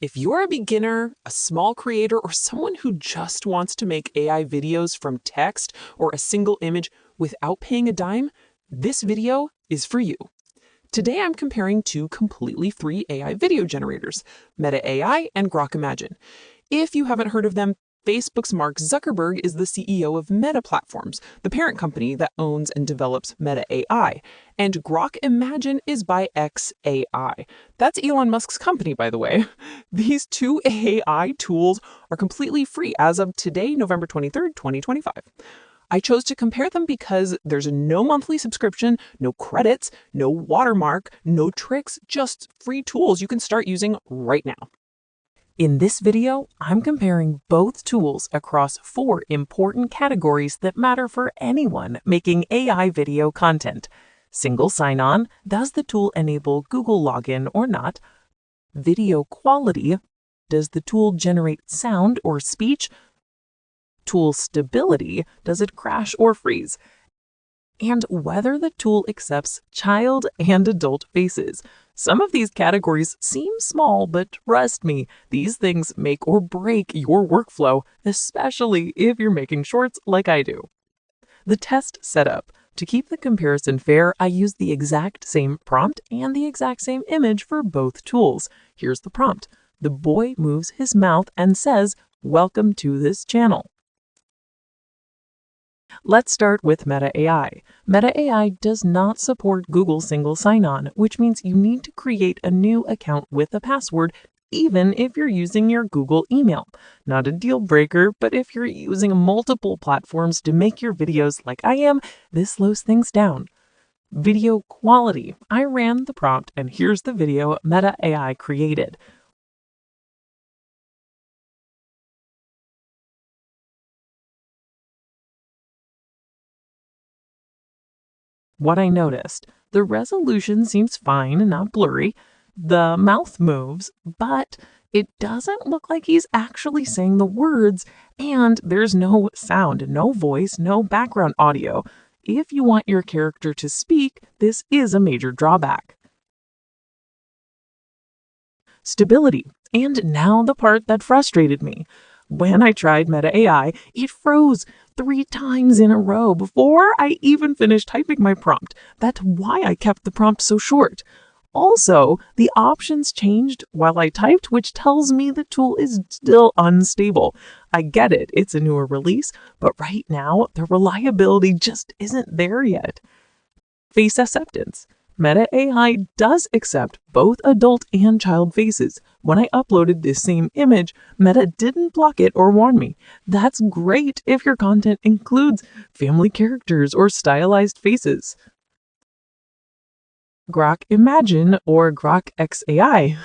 If you're a beginner, a small creator, or someone who just wants to make AI videos from text or a single image without paying a dime, this video is for you. Today I'm comparing two completely free AI video generators, Meta AI and Grok Imagine. If you haven't heard of them, Facebook's Mark Zuckerberg is the CEO of Meta Platforms, the parent company that owns and develops Meta AI. And Grok Imagine is by xAI. That's Elon Musk's company, by the way. These two AI tools are completely free as of today, November 23rd, 2025. I chose to compare them because there's no monthly subscription, no credits, no watermark, no tricks, just free tools you can start using right now. In this video, I'm comparing both tools across 4 important categories that matter for anyone making AI video content. Single sign-on, does the tool enable Google login or not? Video quality, does the tool generate sound or speech? Tool stability, does it crash or freeze? And whether the tool accepts child and adult faces. Some of these categories seem small, but trust me, these things make or break your workflow, especially if you're making shorts like I do. The test setup. To keep the comparison fair, I used the exact same prompt and the exact same image for both tools. Here's the prompt. The boy moves his mouth and says, "Welcome to this channel." Let's start with Meta AI. Meta AI does not support Google single sign-on, which means you need to create a new account with a password, even if you're using your Google email. Not a deal breaker, but if you're using multiple platforms to make your videos like I am, this slows things down. Video quality. I ran the prompt, and here's the video Meta AI created. What I noticed, the resolution seems fine and not blurry. The mouth moves, but it doesn't look like he's actually saying the words, and there's no sound, no voice, no background audio. If you want your character to speak, this is a major drawback. Stability, and now the part that frustrated me. When I tried Meta AI, it froze 3 times in a row before I even finished typing my prompt. That's why I kept the prompt so short. Also, the options changed while I typed, which tells me the tool is still unstable. I get it, it's a newer release, but right now, the reliability just isn't there yet. Face acceptance. Meta AI does accept both adult and child faces. When I uploaded this same image, Meta didn't block it or warn me. That's great if your content includes family characters or stylized faces. Grok Imagine or Grok xAI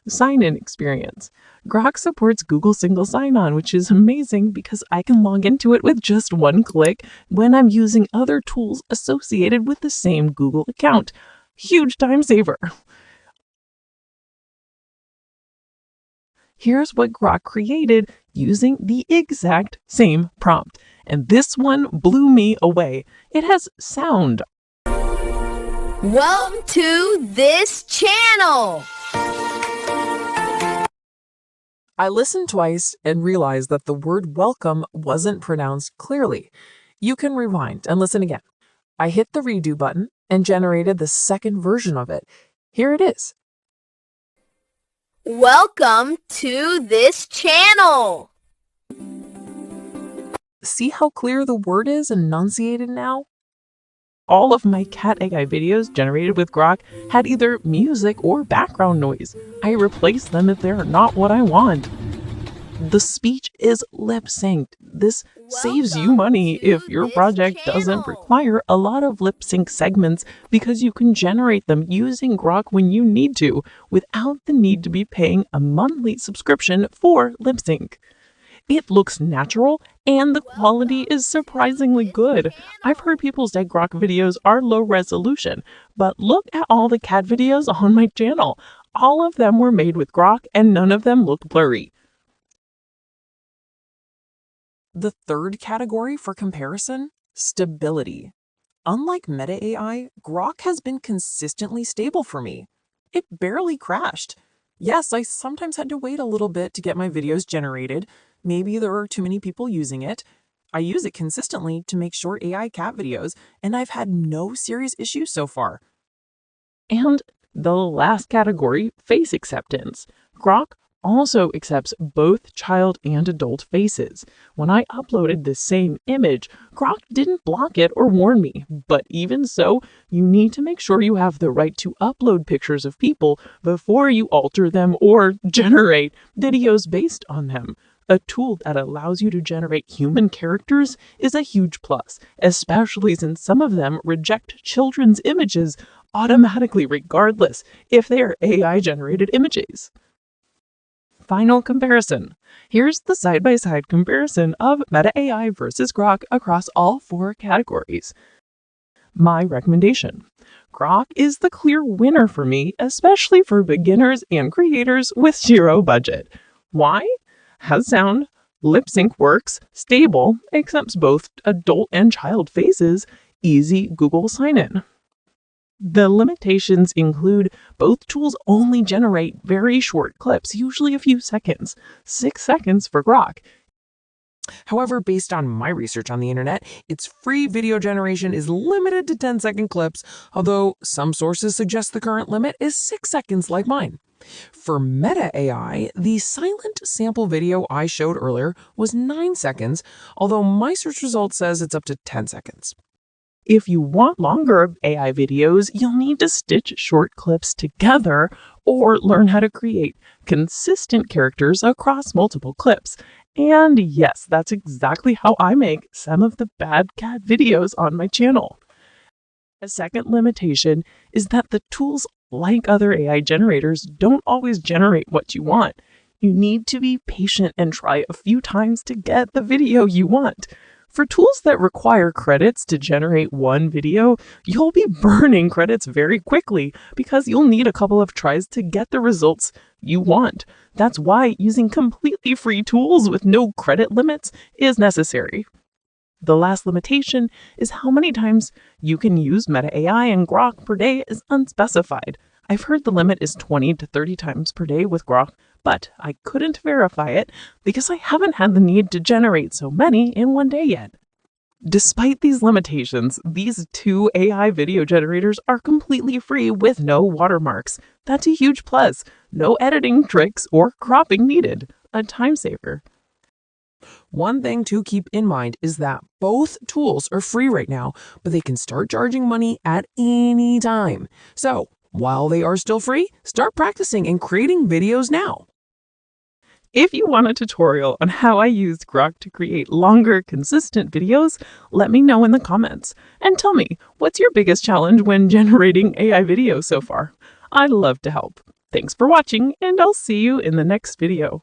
sign-in experience. Grok supports Google single sign-on, which is amazing because I can log into it with just one click when I'm using other tools associated with the same Google account. Huge time saver. Here's what Grok created using the exact same prompt. And this one blew me away. It has sound. Welcome to this channel! I listened twice and realized that the word welcome wasn't pronounced clearly. You can rewind and listen again. I hit the redo button and generated the second version of it. Here it is. Welcome to this channel! See how clear the word is enunciated now? All of my cat AI videos generated with Grok had either music or background noise. I replaced them if they're not what I want. The speech is lip-synced. This saves you money if your project doesn't require a lot of lip-sync segments because you can generate them using Grok when you need to without the need to be paying a monthly subscription for lip-sync. It looks natural, and the quality is surprisingly good. I've heard people say Grok videos are low resolution, but look at all the cat videos on my channel. All of them were made with Grok, and none of them look blurry. The third category for comparison, stability. Unlike Meta AI, Grok has been consistently stable for me. It barely crashed. Yes, I sometimes had to wait a little bit to get my videos generated. Maybe there are too many people using it. I use it consistently to make short AI cat videos, and I've had no serious issues so far. And the last category, face acceptance. Grok also accepts both child and adult faces. When I uploaded the same image, Grok didn't block it or warn me, but even so, you need to make sure you have the right to upload pictures of people before you alter them or generate videos based on them. A tool that allows you to generate human characters is a huge plus, especially since some of them reject children's images automatically regardless if they are AI generated images. Final comparison. Here's the side-by-side comparison of Meta AI versus Grok across all 4 categories. My recommendation. Grok is the clear winner for me, especially for beginners and creators with 0 budget. Why? Has sound, lip sync works, stable, accepts both adult and child faces, easy Google sign-in. The limitations include both tools only generate very short clips, usually a few seconds, 6 seconds for Grok. However, based on my research on the internet, its free video generation is limited to 10-second clips, although some sources suggest the current limit is 6 seconds like mine. For Meta AI, the silent sample video I showed earlier was 9 seconds, although my search result says it's up to 10 seconds. If you want longer AI videos, you'll need to stitch short clips together or learn how to create consistent characters across multiple clips. And yes, that's exactly how I make some of the bad cat videos on my channel. A second limitation is that the tools, like other AI generators, don't always generate what you want. You need to be patient and try a few times to get the video you want. For tools that require credits to generate one video, you'll be burning credits very quickly because you'll need a couple of tries to get the results you want. That's why using completely free tools with no credit limits is necessary. The last limitation is how many times you can use Meta AI and Grok per day is unspecified. I've heard the limit is 20 to 30 times per day with Grok, but I couldn't verify it because I haven't had the need to generate so many in one day yet. Despite these limitations, these 2 AI video generators are completely free with no watermarks. That's a huge plus. No editing tricks or cropping needed. A time saver. One thing to keep in mind is that both tools are free right now, but they can start charging money at any time. So, while they are still free, start practicing and creating videos now. If you want a tutorial on how I used Grok to create longer, consistent videos, let me know in the comments. And tell me, what's your biggest challenge when generating AI videos so far? I'd love to help. Thanks for watching, and I'll see you in the next video.